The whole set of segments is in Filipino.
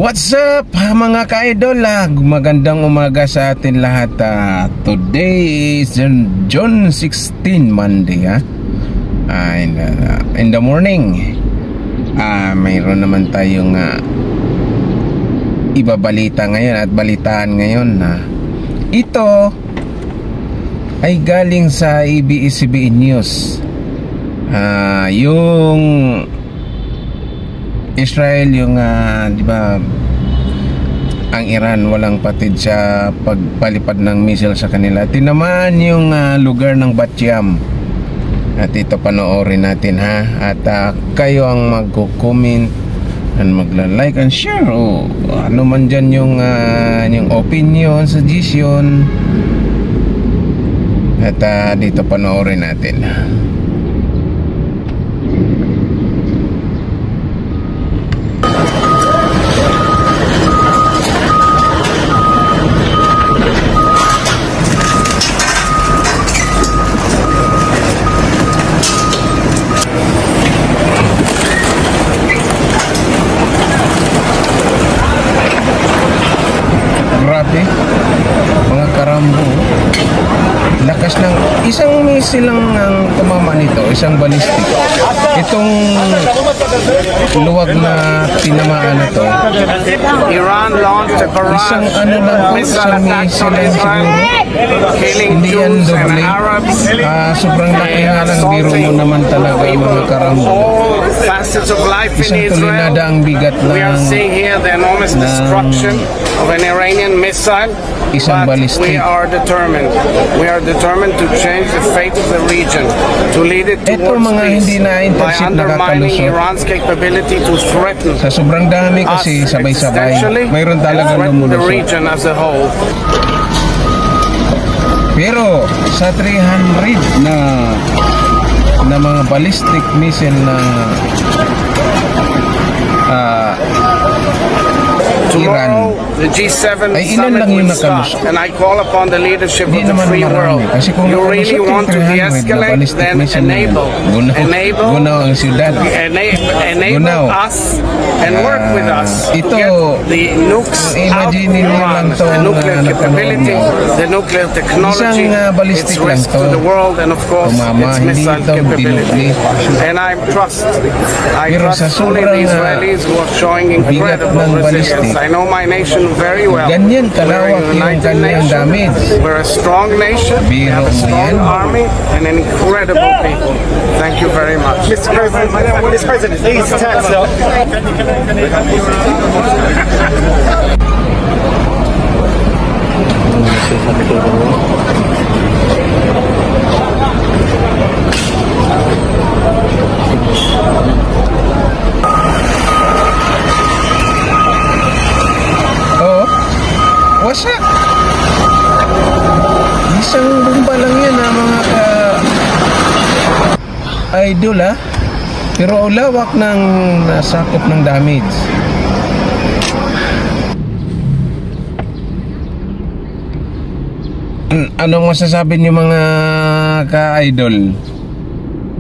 What's up mga ka-idol? Magandang umaga sa atin lahat. Today is June 16, Monday. In the morning, mayroon naman tayong ibabalita ngayon at balitaan ngayon. Ito ay galing sa ABS-CBN News. Yung Israel, yung di ba, ang Iran walang patid sa pagpalipad ng missile sa kanila. Tinamaan yung lugar ng Bat Yam. At ito panoorin natin at kayo ang magko-comment and magla-like and share ano man dyan yung opinion, suggestion. At dito panoorin natin. Grabe, mga karambo. Lakas ng isang missile lang ang tumama nito, isang ballistic. Itong luwag na tinamaan na to, Iran launched a barrage isang ano lang po, isang missile lang siguro. Hindi yan doble. Sobrang laki nga lang, biro mo naman talaga mga karambo. Isang tulinada ang bigat ng of an Iranian missile, isang ballistic. We are determined to change the fate of the region, to lead it towards peace by undermining Iran's capability to threaten sa sobrang dami kasi sabay-sabay, mayroon talaga lumulusot. The region as a whole. Pero sa 300 na mga ballistic missile na Iran, the G7 ay ilan lang yung nakalusot. And I call upon the leadership of the free world. Kasi kung you really want to de-escalate, then enable us and work with us to get the nukes out of Iran. The nuclear capability, the nuclear technology, its risk to the world, and of course its missile capability. And I trust fully the Israelis who are showing incredible resilience. I know my nation very well. Ganyan kalawak yung kanyang damage. We're a strong nation, we have a strong army, and an incredible people. Thank you very much. Mr. President, these attacks wasak. Isang bomba lang yan mga ka-idol pero lawak ng nasakop ng damage. Anong masasabi niyo mga ka-idol?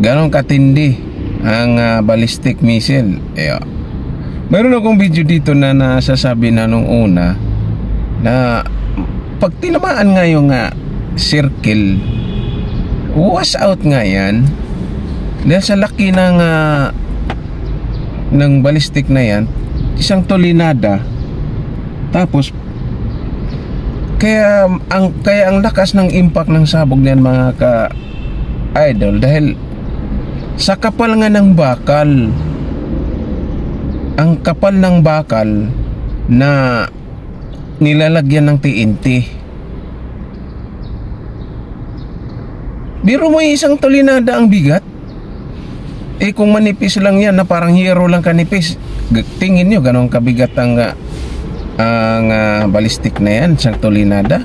Ganon katindi ang ballistic missile. Mayroon akong video dito na nasasabi na nung una na pag tinamaan nga yung circle, wash out nga yan dahil sa laki ng ballistic na yan, isang tulinada. Tapos kaya ang lakas ng impact ng sabog niyan mga ka-idol, dahil sa kapal nga ng bakal, ang kapal ng bakal na nilalagyan ng TNT. Biro mo isang tulinada ang bigat. Kung manipis lang yan na parang hero lang kanipis, tingin nyo ganong kabigat ang ballistic na yan, isang tulinada.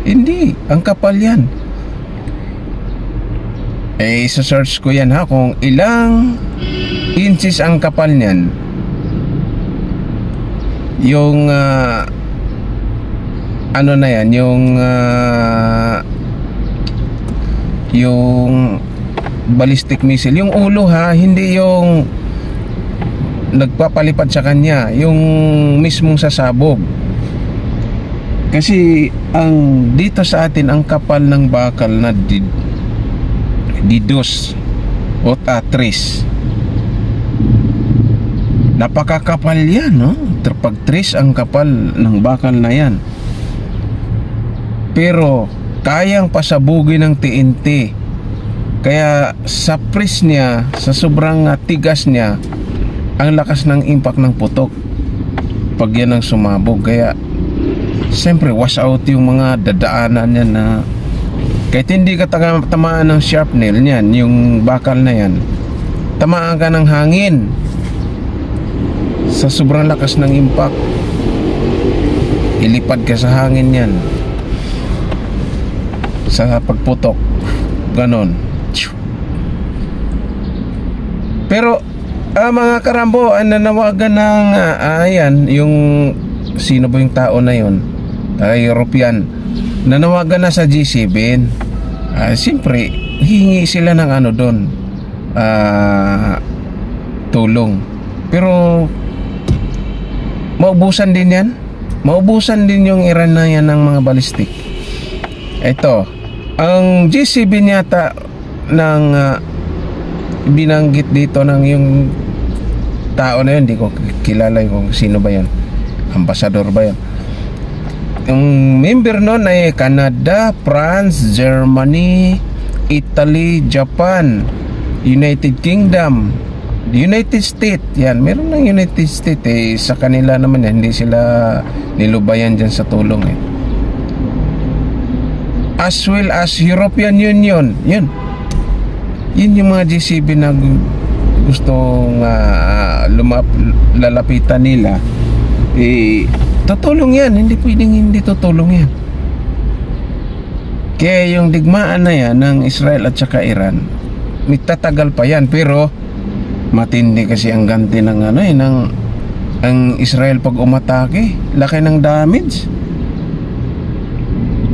Hindi, ang kapal yan. Isa-search ko yan kung ilang inches ang kapal niyan. Yung ano na yan, yung ballistic missile, yung ulo hindi yung nagpapalipad sa kanya, yung mismong sasabog. Kasi ang dito sa atin, ang kapal ng bakal na didos o tres, napakakapal yan, no? Pag tres ang kapal ng bakal na yan, pero kayang pasabugin ng TNT. Kaya sa press niya, sa sobrang tigas niya, ang lakas ng impact ng putok pag yan ang sumabog. Kaya siyempre wash out yung mga dadaanan niya, na kahit hindi ka tamaan ng sharp nail niyan, yung bakal na yan, tamaan ka ng hangin sa sobrang lakas ng impact, ilipad ka sa hangin yan, sa pagputok, ganon. Pero mga karambo, nanawagan ng ayan, yung sino ba yung tao na yun, European, nanawagan na sa G7. Siyempre hihingi sila ng ano doon, tulong. Pero maubusan din yan, maubusan din yung Iran na yan ng mga ballistic. Ito ang G7 yata ng binanggit dito ng yung tao na yun, hindi ko kilala kung sino ba yun, ambasador ba yun. Yung member nun ay Canada, France, Germany, Italy, Japan, United Kingdom, United States. Yan, meron ng United States sa kanila naman yan, hindi sila nilubayan dyan sa tulong as well as European Union. Yun yung mga G7 na gustong lalapitan nila, tutulong yan, hindi pwedeng hindi tutulong yan. Kaya yung digmaan na yan ng Israel at saka Iran, magtatagal pa yan, pero matindi kasi ang ganti ng ang Israel pag umatake, laki ng damage.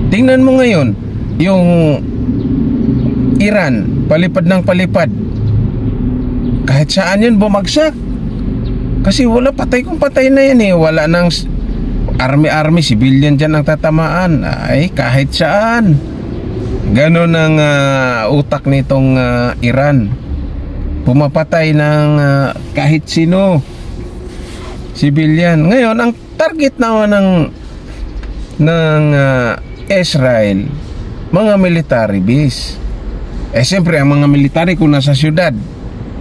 Tingnan mo ngayon yung Iran, palipad ng palipad, kahit saan yun bumagsak. Kasi wala, patay kung patay na yan wala nang army, civilian dyan ang tatamaan. Ay, kahit saan. Ganon ang utak nitong Iran. Pumapatay ng kahit sino, civilian. Ngayon, ang target naman ng Israel, mga military base. Siyempre, ang mga military kung nasa syudad,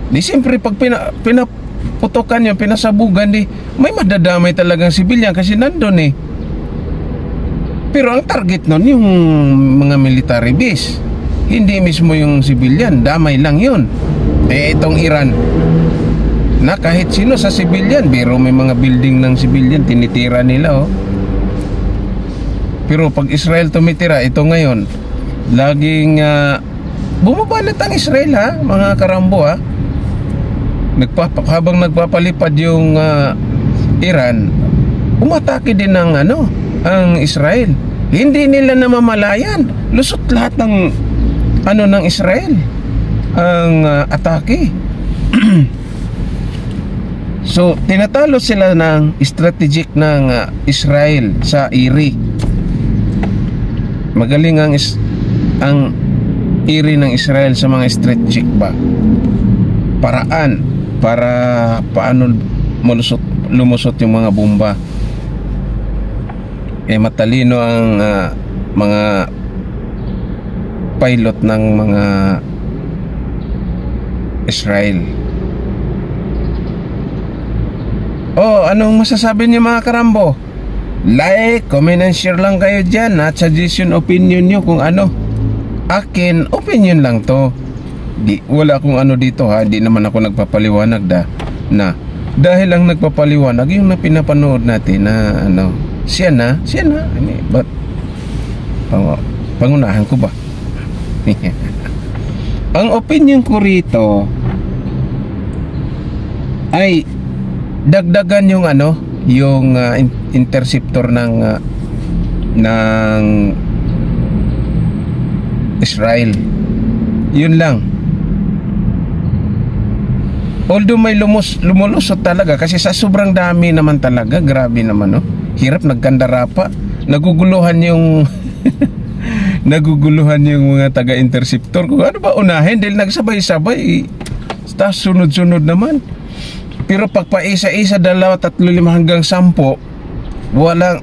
di siyempre pag pinaputokan yun, pinasabugan, di may madadamay talagang civilian kasi nandun Pero ang target nun yung mga military base, hindi mismo yung civilian, damay lang yun. Itong Iran, na kahit sino sa civilian, pero may mga building ng civilian, tinitira nila Pero pag Israel tumitira, ito ngayon, laging bumabalat ang Israel, mga karambo, habang nagpapalipad yung Iran, umatake din ng ang Israel. Hindi nila namamalayan, lusot lahat ng ng Israel ang atake. So tinatalo sila ng strategic ng Israel sa Iri. Magaling ang Iri ng Israel sa mga strategic paraan para paano lumusot yung mga bomba. Matalino ang mga pilot ng mga Israel. Anong masasabi niyo mga karambo? Like, comment and share lang kayo dyan, at suggestion, opinion nyo kung ano. Akin, opinion lang to. Wala akong dito di naman ako nagpapaliwanag na dahil lang nagpapaliwanag yung pinapanood natin na siya na but pangunahan ko ba? Ang opinion ko rito ay dagdagan yung yung interceptor ng Israel. Yun lang. Although may lumulusot talaga kasi sa sobrang dami naman talaga, grabe naman, no? Hirap, nagkandara pa. Naguguluhan yung naguguluhan yung mga taga-interceptor kung ano ba unahin dahil nagsabay-sabay. Tapos sunod-sunod naman. Pero pag paisa-isa, 2, 3, 5 hanggang 10, walang,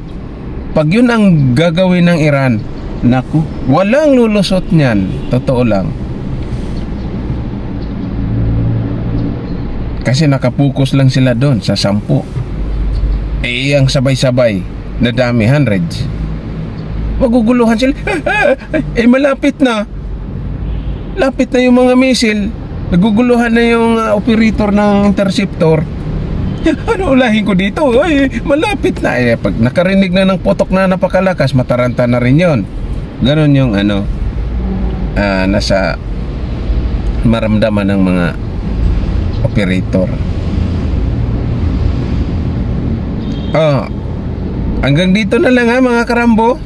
pag yun ang gagawin ng Iran, naku, walang lulusot niyan. Totoo lang. Kasi nakapokus lang sila doon sa 10. Ang sabay-sabay na dami, hundreds. Maguguluhan sila. Malapit na. Lapit na yung mga misil. Naguguluhan na yung operator ng interceptor. Ano ulahin ko dito? Malapit na. Pag nakarinig na ng putok na napakalakas, mataranta na rin yun. Ganon yung nasa maramdaman ng mga operator. Hanggang dito na lang mga karambo.